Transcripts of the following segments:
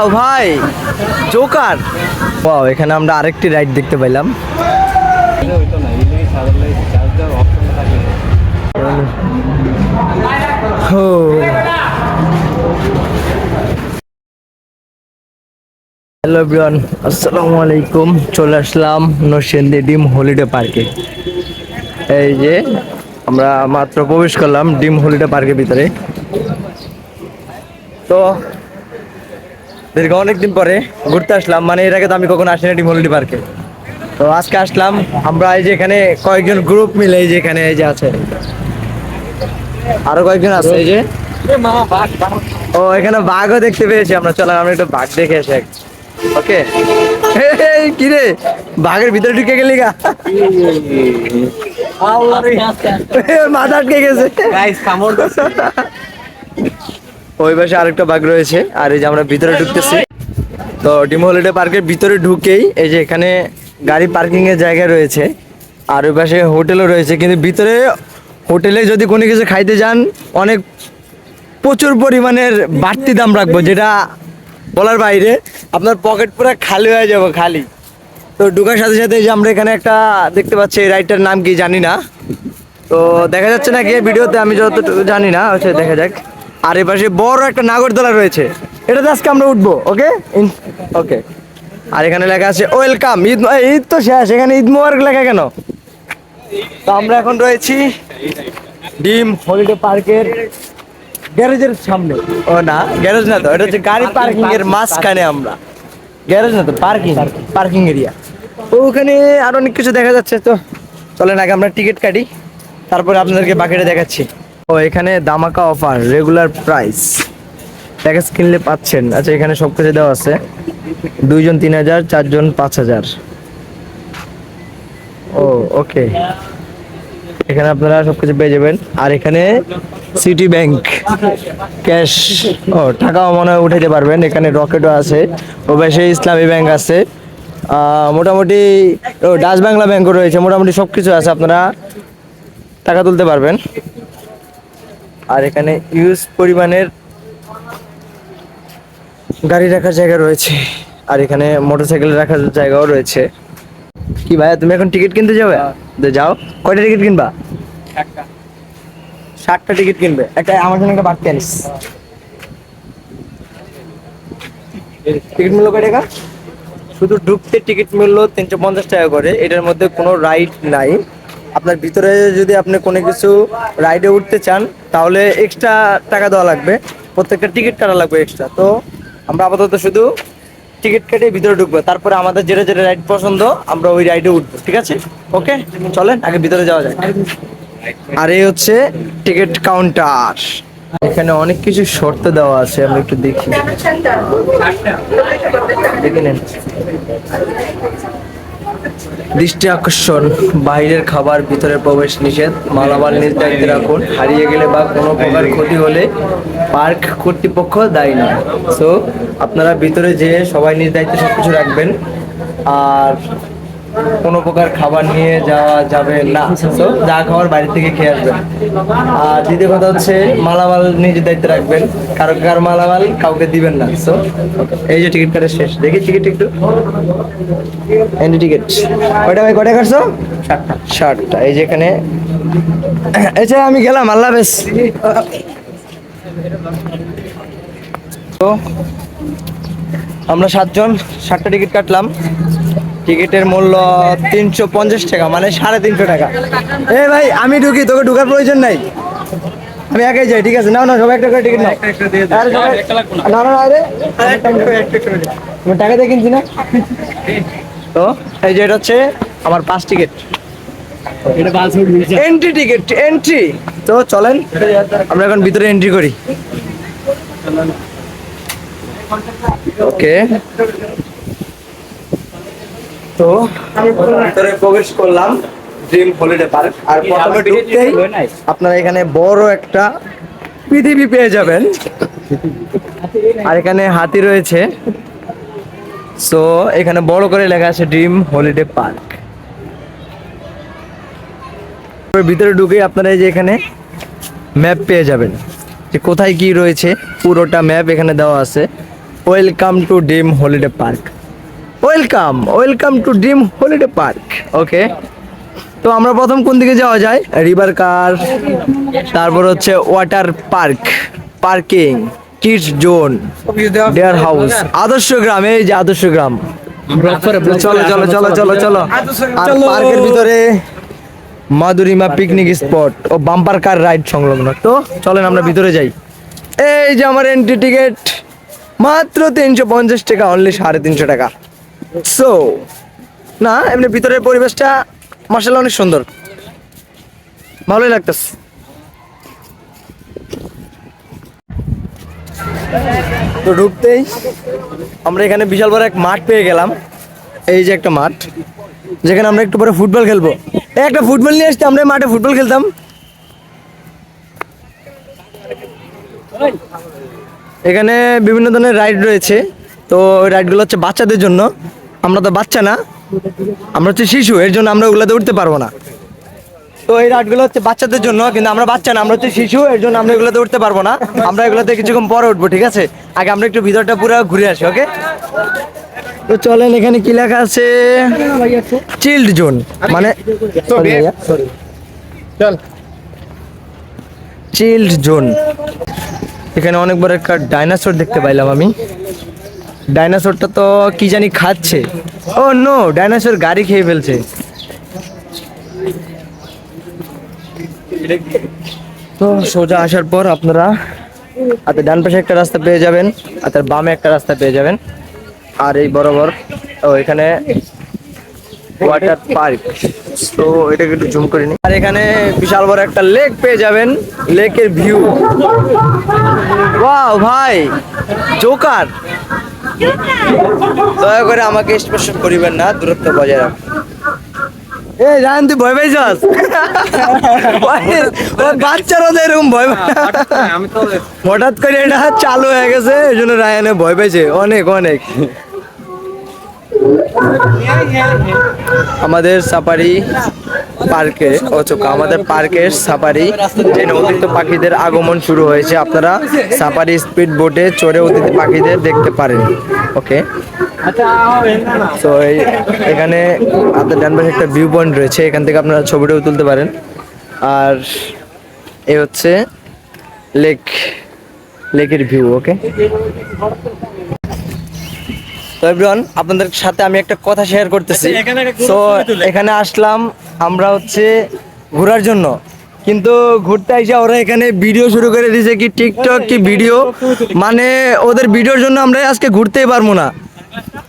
Wow ভাই, Joker. Wow, এখানে আমরা আরেকটি রাইড দেখতে পাইলাম। হ্যালো এভরিওয়ান, আসসালামু আলাইকুম। চলে আসলাম নরসিংদী ডিম হলিডে পার্কে। এই যে আমরা মাত্র প্রবেশ করলাম ডিম হলিডে পার্কের ভিতরে। তো দীর্ঘ অনেকদিন পরে ঘুরতে আসলাম, মানে এর আগে তো আমি কখনো আসিনি ডিম হলিডে পার্কে। তো আজকে আসলাম আমরা। এই যে এখানে কয়েকজন গ্রুপ মিলে, এই যে এখানে এই যে আছে, আরো কয়েকজন আছে। এই যে ও, এখানে বাঘও দেখতে পেয়েছি আমরা। চলো আমরা একটু বাঘ দেখে আসি। ওকে, কি রে, বাঘের ভিতরে ঢুকে গেলি গা? মাথা আটকে গেছে। ওই পাশে আরেকটা বাঘ রয়েছে। আর এই যে আমরা ভিতরে ঢুকতেছি। তো ডিম হলিডে পার্কের ভিতরে ঢুকেই এই যে এখানে গাড়ি পার্কিং এর জায়গা রয়েছে, আর ওই পাশে হোটেলও রয়েছে। কিন্তু ভিতরে হোটেলে যদি কোনো কিছু খাইতে যান, অনেক প্রচুর পরিমাণের বাড়তি দাম রাখবো, যেটা বলার বাইরে। আপনার পকেট পুরো খালি হয়ে যাবে, খালি। তো ঢুকার সাথে সাথে যে আমরা এখানে একটা দেখতে পাচ্ছি, এই রাইডটার নাম কি জানি না, তো দেখা যাচ্ছে নাকি ভিডিওতে, আমি যতটুকু জানি না, হচ্ছে দেখা যাক। আর এই পাশে বড় একটা নাগরদোলা রয়েছে, এটাতে আজকে আমরা উঠবো। ওকে ওকে। আর এখানে লেখা আছে ওয়েলকাম। ঈদ, ঈদ তো শেষ, এখানে ঈদ মোবারক লেখা কেন? তো আমরা এখন রয়েছি ডিম হলিডে পার্কের গ্যারেজের সামনে। ও না, গ্যারেজ না তো, এটা হচ্ছে গাড়ি পার্কিং এর মাঝখানে আমরা। গ্যারেজ না তো, পার্কিং এরিয়া। ওখানে আরো অনেক কিছু দেখা যাচ্ছে। তো চলেন আগে আমরা টিকিট কাটি, তারপরে আপনাদেরকে বাকিটা দেখাচ্ছি। ও, এখানে দামাকা অফার, রেগুলার প্রাইস, প্যাকেজ কিনলে পাচ্ছেন। আচ্ছা, এখানে সব কিছু দেওয়া আছে। 2 জন 3000, 4 জন 5000। ও ওকে, এখানে আপনারা সবকিছু পেয়ে যাবেন। আর এখানে সিটি ব্যাংক ক্যাশ, ও টাকাও মনে হয় উঠাইতে পারবেন। এখানে রকেটও আছে, ও বেশি ইসলামী ব্যাংক আছে, মোটামুটি ও ডাচ বাংলা ব্যাংকও রয়েছে। মোটামুটি সব কিছু আছে, আপনারা টাকা তুলতে পারবেন। আর এখানে ইউজ পরিমাণের গাড়ি রাখার জায়গা রয়েছে, আর এখানে মোটরসাইকেল রাখার জায়গাও রয়েছে। কি ভাইয়া, তুমি এখন টিকিট কিনতে যাবে? যাও। কয়টা টিকিট কিনবা? 60টা টিকিট কিনবে। একটা আমার জন্য একটা বাড়তি আনিস। টিকিট মূল্য কয় টাকা? শুধু ঢুকতে টিকিট মূল্য 350 টাকা করে। এটার মধ্যে কোনো রাইড নাই। আপনার ভিতরে যদি আপনি কোনো কিছু রাইডে উঠতে চান, তাহলে এক্সট্রা টাকা দেওয়া লাগবে, প্রত্যেকটা টিকিট কাটা লাগবে এক্সট্রা। তো আমরা আপাতত শুধু টিকিট কেটে ভিতরে ঢুকবো, তারপরে আমাদের যেটা যেটা রাইড পছন্দ আমরা ওই রাইডে উঠবো। ঠিক আছে, ওকে, চলেন আগে ভিতরে যাওয়া যায়। আর এই হচ্ছে টিকিট কাউন্টার। এখানে অনেক কিছু শর্ত দেওয়া আছে, আমরা একটু দেখি, দেখে নেন। দৃষ্টি আকর্ষণ, বাইরের খাবার ভিতরে প্রবেশ নিষেধ, মালামাল নিজ দায়িত্বে রাখুন, হারিয়ে গেলে বা কোনো প্রকার ক্ষতি হলে পার্ক কর্তৃপক্ষ দায়ী নয়। সো আপনারা ভিতরে যেয়ে সবাই নিজ দায়িত্বে সবকিছু রাখবেন, আর কোনো প্রকার খাবার নিয়ে যাওয়া যাবে না। তো যা খাবার বাইরে থেকে খেয়ে আসবেন। আর দ্বিতীয় কথা হচ্ছে মালামাল নিজের দায়িত্বে রাখবেন, কারো মালামাল কাউকে দিবেন না। তো এই যে টিকিট কাটা শেষ, দেখি টিকিট একটু, এন্ট্রি টিকিট কয়টা ভাই, কয়টা কাটছো? 60টা। এই যে এখানে, আচ্ছা আমি গেলাম, আল্লাহ হাফেজ। তো আমরা 7 জন 60টা টিকিট কাটলাম। টিকিটের মূল্য 350 টাকা, মানে 350 টাকা। এ ভাই, আমি ঢুকি, তোকে ঢুকার প্রয়োজন নাই, আমি একাই যাই। ঠিক আছে, নাও না, সবাই একটা করে টিকিট নাও। না না, আরে টাকা দিয়ে কিনছি না। তো এই যে এটা হচ্ছে আমার 5 টিকিট, এন্ট্রি টিকিট, এন্ট্রি। তো চলেন আমরা এখন ভিতরে এন্ট্রি করি। ওকে, তো ভিতরে প্রবেশ করলাম ড্রিম হলিডে পার্ক। আর প্রথমে ঢুকতেই আপনারা এখানে বড় একটা পৃথিবী পেয়ে যাবেন। আর এখানে হাতি রয়েছে। সো এখানে বড় করে লেখা আছে ড্রিম হলিডে পার্ক। ভিতরে ঢুকে আপনারা এই যে এখানে ম্যাপ পেয়ে যাবেন, যে কোথায় কি রয়েছে, পুরোটা ম্যাপ এখানে দেওয়া আছে। Welcome to dream holiday park. Welcome to dream holiday park. Okay, তো আমরা প্রথম কোন দিকে যাওয়া যায়? রিভার কার, তারপর হচ্ছে water park, parking, kids zone, deer house, আদর্শ গ্রাম। এই যে আদর্শ গ্রাম। চলো চলো চলো চলো চলো। আর পার্কের ভিতরে মাধুরিমা পিকনিক স্পট ও বাম্পার কার রাইড সংলগ্ন। তো চলেন আমরা ভিতরে যাই। এই যে আমার এন্ট্রি টিকিট মাত্র 350 টাকা, অনলি 350 টাকা। সো না, এমনি ভিতরের পরিবেশটা মার্শাল্লাহ অনেক সুন্দর, ভালোই লাগতেছে। তো ঢুকতেই আমরা এখানে বিশাল বড় এক মাঠ পেয়ে গেলাম। এই যে একটা মাঠ, যেখানে আমরা একটু পরে ফুটবল খেলবো। একটা ফুটবল নিয়ে আসতে আমরা মাঠে ফুটবল খেলতাম। এখানে বিভিন্ন ধরনের রাইড রয়েছে। তো ওই রাইডগুলো হচ্ছে বাচ্চাদের জন্য। আমরা তো বাচ্চা না, আমরা হচ্ছে শিশু, এর জন্য আমরা ওগুলোতে উঠতে পারবো না। তো এই রাইডগুলো হচ্ছে বাচ্চাদের জন্য, কিন্তু আমরা বাচ্চা না, আমরা হচ্ছে শিশু, এর জন্য আমরা এগুলোতে উঠতে পারবো না। আমরা এগুলোতে কিছুক্ষণ পরে উঠবো, ঠিক আছে? আগে আমরা একটু ভিতরটা পুরো ঘুরে আসি। ওকে, তো চলেন। এখানে কি লেখা আছে? চিল্ড জোন, মানে চিল্ড জোন। এখানে অনেক বড় একটা ডাইনোসর দেখতে পাইলাম আমি। ডাইনোসরটা তো কি জানি খাচ্ছে। ও নো, ডাইনোসর গাড়ি খেয়ে ফেলছে। তো সোজা আসার পর আপনারা হাতের ডান পাশে একটা রাস্তা পেয়ে যাবেন, হাতের বামে একটা রাস্তা পেয়ে যাবেন, আর এই বরাবর এখানে ওয়াটার পার্ক। তো এটাকে একটু জুম করে নিই। আর এখানে বিশাল বড় একটা লেক পেয়ে যাবেন, লেকের ভিউ। ওয়াও ভাই, জোকার। দয়া করে আমাকে স্পর্শ করিবেন না, দূরত্ব বজায় রাখ। এই জান, তুই ভয় পাইছস? বাচ্চারা তো এরকম ভয় পায়। হঠাৎ করে এটা চালু হয়ে গেছে, এই জন্য রায়ানে ভয় পাইছে অনেক অনেক। আমাদের সাফারি পার্কে আমাদের পার্কের সাফারি ট্রেনে অতিরিক্ত পাখিদের আগমন শুরু হয়েছে। আপনারা সাফারি স্পিড বোটে চড়ে অতিথি পাখিদের দেখতে পারেন। ওকে, তো এখানে আপনার ডান পাশে একটা ভিউ পয়েন্ট রয়েছে, এখান থেকে আপনারা ছবিটাও তুলতে পারেন। আর এই হচ্ছে লেকের ভিউ। ওকে, তো এভরিওয়ান, আপনাদের সাথে আমি একটা কথা শেয়ার করতেছি। তো এখানে আসলাম আমরা হচ্ছে ঘোরার জন্য, কিন্তু ঘুরতে আইসা ওরা এখানে ভিডিও শুরু করে দিয়েছে। কি টিকটক কি ভিডিও, মানে ওদের ভিডিওর জন্য আমরা আজকে ঘুরতেই পারবো না।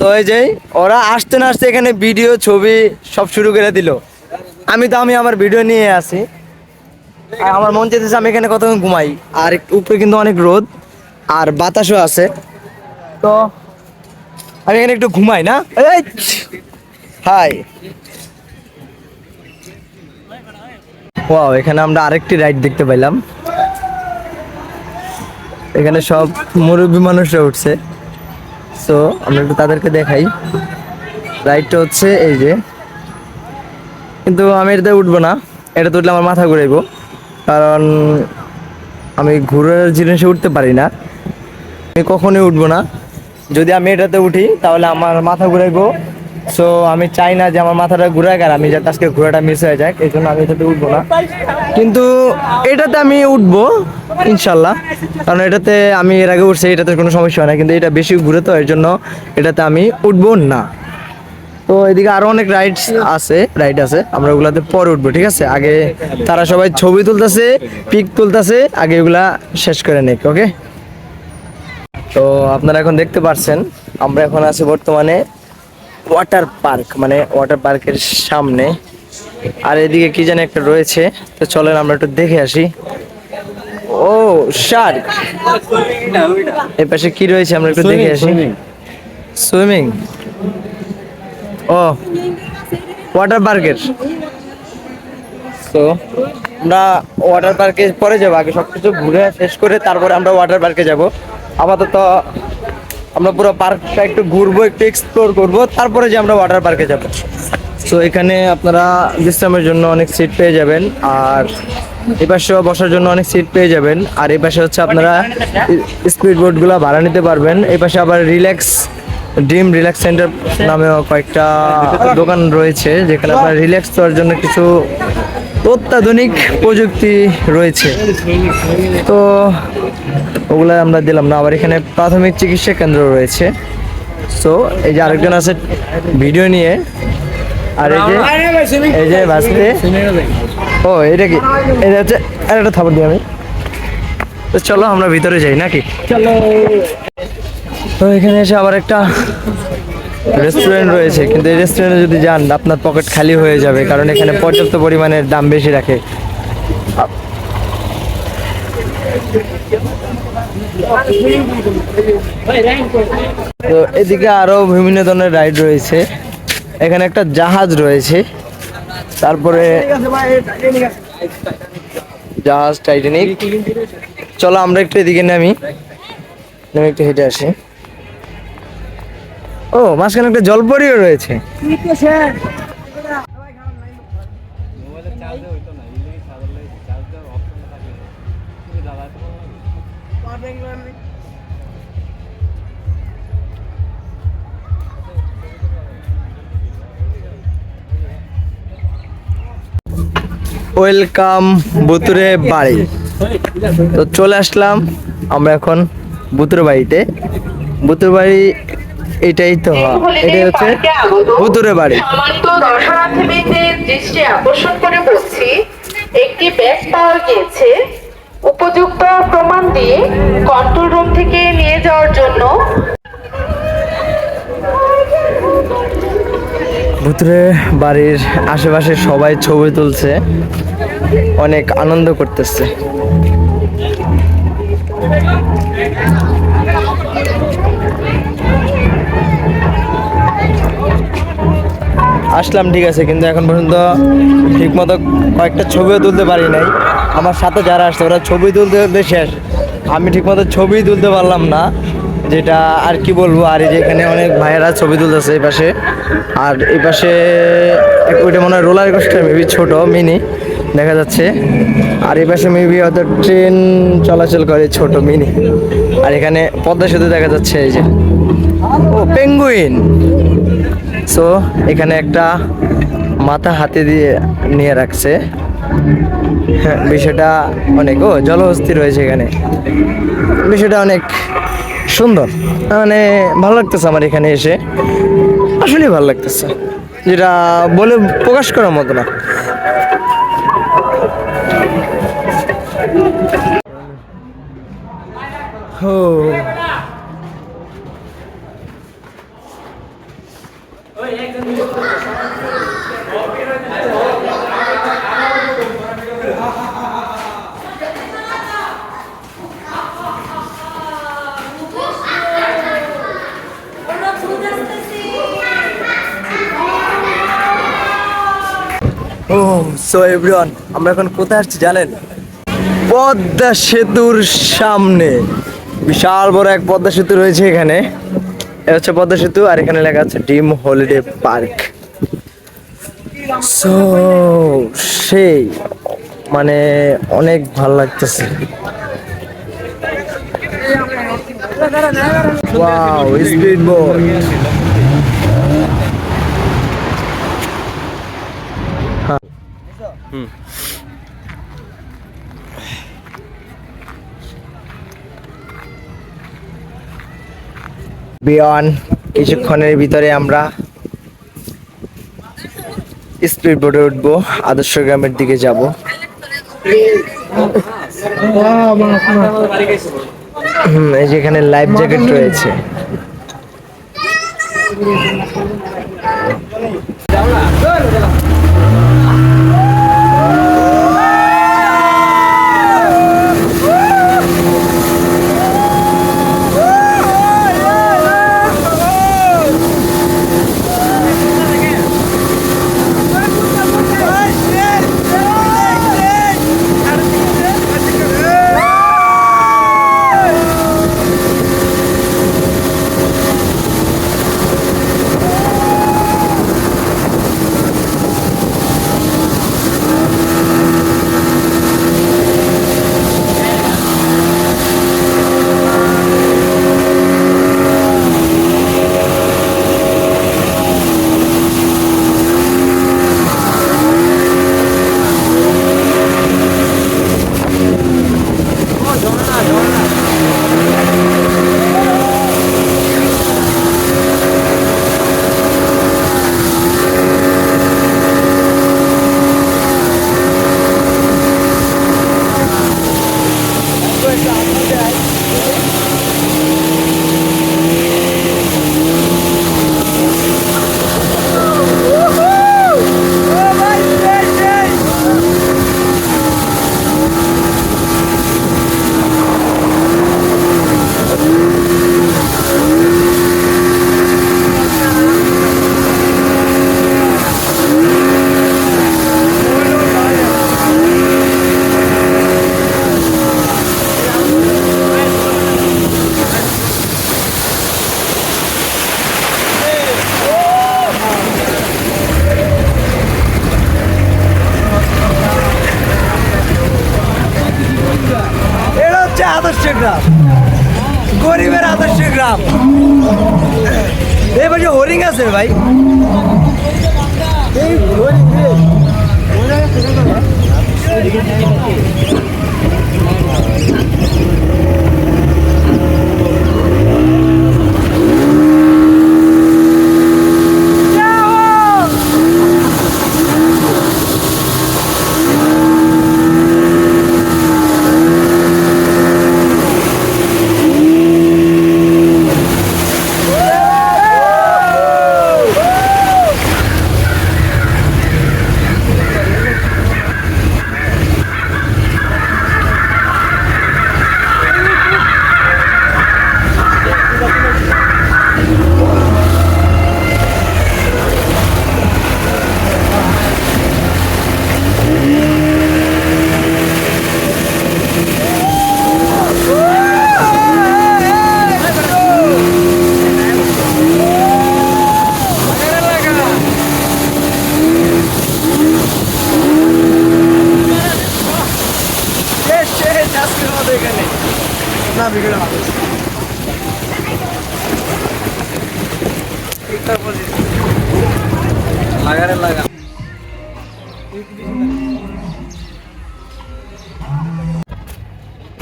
তো এই যে ওরা আসতে না আসতে এখানে ভিডিও ছবি সব শুরু করে দিল। আমি আমার ভিডিও নিয়ে আসি, আর আমার মন চাইতেছে আমি এখানে কতক্ষণ ঘুমাই। আর উপরে কিন্তু অনেক রোদ আর বাতাসও আছে, তো আমি এখানে একটু ঘুমাই না। হাই, ওয়াও, এখানে আমরা আরেকটি রাইড দেখতে পাইলাম। এখানে সব মুরব্বী মানুষরা উঠছে, সো আমরা একটু তাদেরকে দেখাই। রাইডটা হচ্ছে এই যে, কিন্তু আমি এটাতে উঠবো না। এটাতে উঠলে আমার মাথা ঘুরাইবো, কারণ আমি ঘুরার জিনিসে উঠতে পারি না। আমি কখনোই উঠবো না। যদি আমি এটাতে উঠি তাহলে আমার মাথা ঘুরাইবো। সো আমি চাই না যে আমার মাথাটা ঘুরাক আর আমি যাতে আজকে ঘোরাটা মিস হয়ে যাক, এই জন্য আমি এটাতে উঠবো না। কিন্তু এটাতে আমি উঠবো ইনশাল্লাহ, কারণ এটাতে আমি এর আগে উঠছি, এটাতে কোনো সমস্যা হয় না। কিন্তু এটা বেশি ঘুরে, তো এর জন্য এটাতে আমি উঠবো না। তো এদিকে আরো অনেক রাইড আছে, আমরা ওগুলাতে পরে উঠবো, ঠিক আছে? আগে তারা সবাই ছবি তুলতেছে, পিক তুলতেছে, আগে ওগুলা শেষ করে নেক। ওকে, তো আপনারা এখন দেখতে পাচ্ছেন আমরা এখন আছি বর্তমানে ওয়াটার পার্ক, মানে ওয়াটার পার্কের সামনে। আর এদিকে কি জানি একটা রয়েছে, তো চলেন আমরা একটু দেখে আসি। ও শার্ক, এই পাশে কি রয়েছে আমরা একটু দেখে আসি। সুইমিং, ও ওয়াটার পার্কের। তো আমরা ওয়াটার পার্কে পরে যাবো, আগে সবকিছু ঘুরে শেষ করে তারপরে আমরা ওয়াটার পার্কে যাব। আপাতত আমরা পুরো পার্কটা একটু ঘুরবো, একটু এক্সপ্লোর করবো, তারপরে যে আমরা ওয়াটার পার্কে যাব। তো এখানে আপনারা বিশ্রামের জন্য অনেক সিট পেয়ে যাবেন। আর এই পাশেও বসার জন্য অনেক সিট পেয়ে যাবেন। আর এই পাশে হচ্ছে আপনারা স্পিড বোটগুলো ভাড়া নিতে পারবেন। এই পাশে আবার রিল্যাক্স সেন্টার নামেও কয়েকটা দোকান রয়েছে, যেখানে আপনার রিল্যাক্স করার জন্য কিছু অত্যাধুনিক প্রযুক্তি রয়েছে। তো ওগুলো আমরা দিলাম না। আবার এখানে প্রাথমিক চিকিৎসা কেন্দ্র রয়েছে। সো এই যে আরেকজন আছে ভিডিও নিয়ে, আর এই যে বাসতে ও এটা কি, এটা হচ্ছে একটা থাপড় দিই আমি। তো চলো আমরা ভিতরে যাই নাকি, চলো। তো এখানে এসে আবার একটা রেস্টুরেন্ট রয়েছে, কিন্তু এই রেস্টুরেন্টে যদি যান আপনার পকেট খালি হয়ে যাবে, কারণ এখানে পর্যাপ্ত পরিমাণের দাম বেশি রাখে। তো এদিকে আরো বিভিন্ন ধরনের রাইড রয়েছে। এখানে একটা জাহাজ রয়েছে, তারপরে জাহাজ টাইটানিক। চলো আমরা একটু এদিকে নামি, একটু হেঁটে আসি। ও মাঝখানে একটা জলপরিও রয়েছে। ওয়েলকাম বুতুরে বাড়ি। তো চলে আসলাম আমরা এখন বুতুরে বাড়িতে। বুতুরে বাড়ি এটাই তো, এটাই হচ্ছে বুতুরে বাড়ি। দর্শনার্থীদের দৃষ্টি আকর্ষণ করে বলছি, একটি ব্যাগ পাওয়া গিয়েছে। উপযুক্ত প্রমাণ দিয়ে কন্ট্রোল রুম থেকে নিয়ে যাওয়ার জন্য। ভুতুরে বাড়ির আশেপাশে সবাই ছবি তুলছে, অনেক আনন্দ করতেছে। আসলাম ঠিক আছে, কিন্তু এখন পর্যন্ত ঠিক মতো কয়েকটা ছবিও তুলতে পারি নাই। আমার সাথে যারা আসছে ওরা ছবি তুলতে তুলতে শেষ, আমি ঠিক মতো ছবি তুলতে পারলাম না, যেটা আর কি বলবো। আর এই যে এখানে অনেক ভাইয়েরা ছবি তুলতেছে এই পাশে। আর এই পাশে ওইটা মনে হয় রোলার কোস্টার, মেবি ছোট মিনি দেখা যাচ্ছে। আর এই পাশে মেবি হয়তো ট্রেন চলাচল করে, ছোট মিনি। আর এখানে পদ্মা সেতু দেখা যাচ্ছে, এই যে ও পেঙ্গুইন। সো এখানে একটা মাথা হাতে দিয়ে নিয়ে রাখছে। হ্যাঁ, বিষয়টা অনেক জলহস্তি রয়েছে এখানে, বিষয়টা অনেক সুন্দর, মানে ভালো লাগতেছে আমার এখানে এসে, আসলে ভালো লাগতেছে, যেটা বলে প্রকাশ করার মতো না। ও সো এভরিওয়ান, আমরা এখন কোথায় আসছি জানেন? পদ্মা সেতুর সামনে বিশাল বড় এক পদ্মা সেতু রয়েছে এখানে। এটা হচ্ছে পদ্মা সেতু, আর এখানে লেখা আছে ড্রিম হলিডে পার্ক। সো সেই মানে অনেক ভালো লাগতেছে। Wow, speed boat. বিয়ন কিছুক্ষণের ভিতরে আমরা স্পিড বোটে উঠবো, আদর্শ গ্রামের দিকে যাব। এই যে এখানে লাইফ জ্যাকেট রয়েছে। আদর্শ গ্রাম, গরিবের আদর্শ গ্রাম। এই পাশে হরিং আছে ভাই, এই হরিং রে।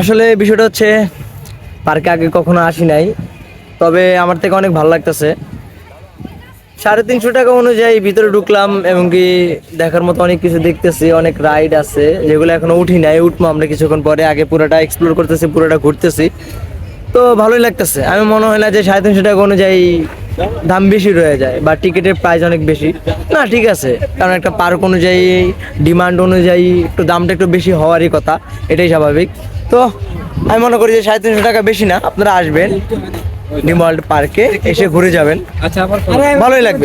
আসলে বিষয়টা হচ্ছে পার্কে আগে কখনো আসি নাই, তবে আমার থেকে অনেক ভালো লাগতেছে। 350 টাকা অনুযায়ী ভিতরে ঢুকলাম এবং কি দেখার মতো অনেক কিছু দেখতেছি, অনেক রাইড আছে যেগুলো এখনো উঠি নাই, উঠবো আমরা কিছুক্ষণ পরে। আগে পুরোটা এক্সপ্লোর করতেছি, পুরোটা ঘুরতেছি, তো ভালোই লাগতেছে। আমি মনে হয় না যে 350 টাকা অনুযায়ী দাম বেশি রয়ে যায় বা টিকিটের প্রাইস অনেক বেশি, না ঠিক আছে, কারণ একটা পার্ক অনুযায়ী ডিমান্ড অনুযায়ী একটু দামটা একটু বেশি হওয়ারই কথা, এটাই স্বাভাবিক। তো আমি মনে করি যে 350 টাকা বেশি না, আপনারা আসবেন ড্রিম ওয়ার্ল্ড পার্কে, এসে ঘুরে যাবেন, ভালোই লাগবে।